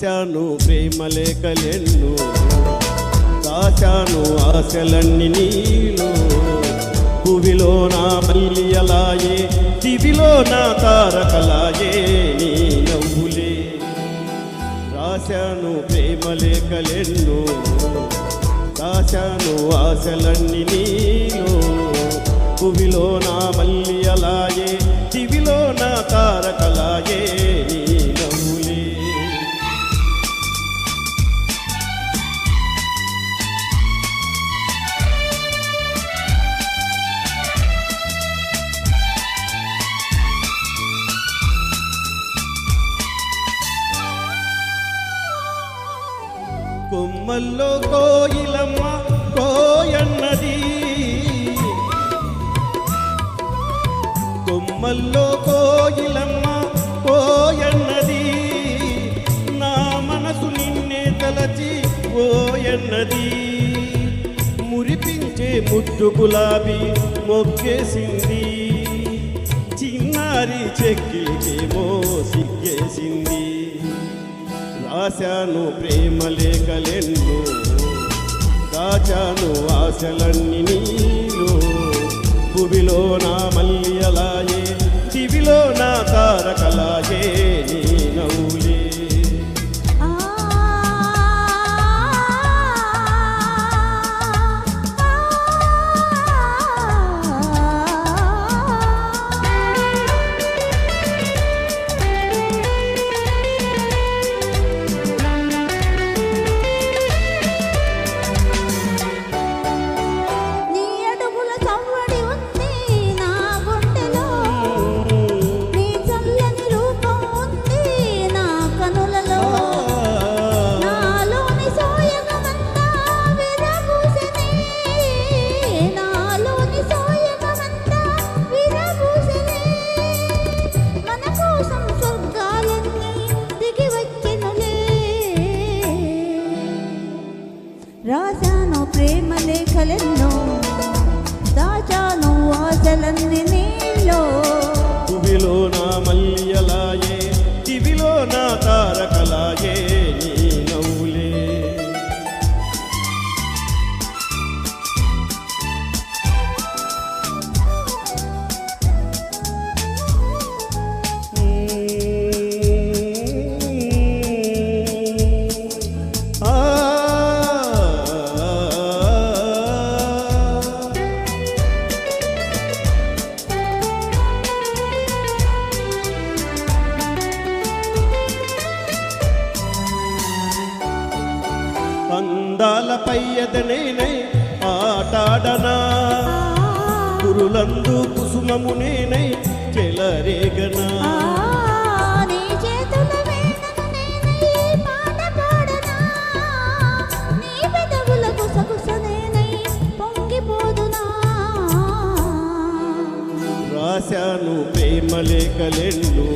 రాశాను ప్రేమ లేఖలెన్నో, దాచాను ఆశలన్నీ నీలో. భువిలో నా మల్లియలాయే, దివిలో నా తారకలాయే నీ నవ్వులే. రాశాను ప్రేమ లేఖలెన్నో, దాచాను ఆశలన్నీ నీలో. భువిలో నా మల్లియలాయే, దివిలో నా తారకలాయే నీ నవ్వులే. కొమ్మల్లో కోయిలమ్మ కోయన్నది, కొమ్మల్లో కోయిలమ్మ కోయన్నది. నా మనసు నిన్నే తలచి ఓయన్నది. మురిపించే ముద్దు గులాబీ మొక్కేసింది, చిన్నారి చెక్కిలికేమో సిగ్గేసింది. రాశాను ప్రేమ లేఖలెన్నో, దాచాను ఆశలన్నీ నీలో. భువిలో నా మల్లియలాయే, దివిలో నా తారకలాయే నీ నవ్వులే. రాశాను ప్రేమ లేఖలెన్నో, దాచాను ఆశలన్నీ నీలో. భువిలో నా మల్లియలాయే, దివిలో నా తారకలాయే నీ నవ్వులే. అందాలపై ఎదనేనై ఆటాడనా, కురులందు కుసుమము నేనై చెలరేగనా. నీ చేతుల వేదన నేనై పాట పాడనా, నీ పెదవుల గుసగుస నేనై పొంగిపోదునా. రాశాను ప్రేమ లేఖలెన్నో,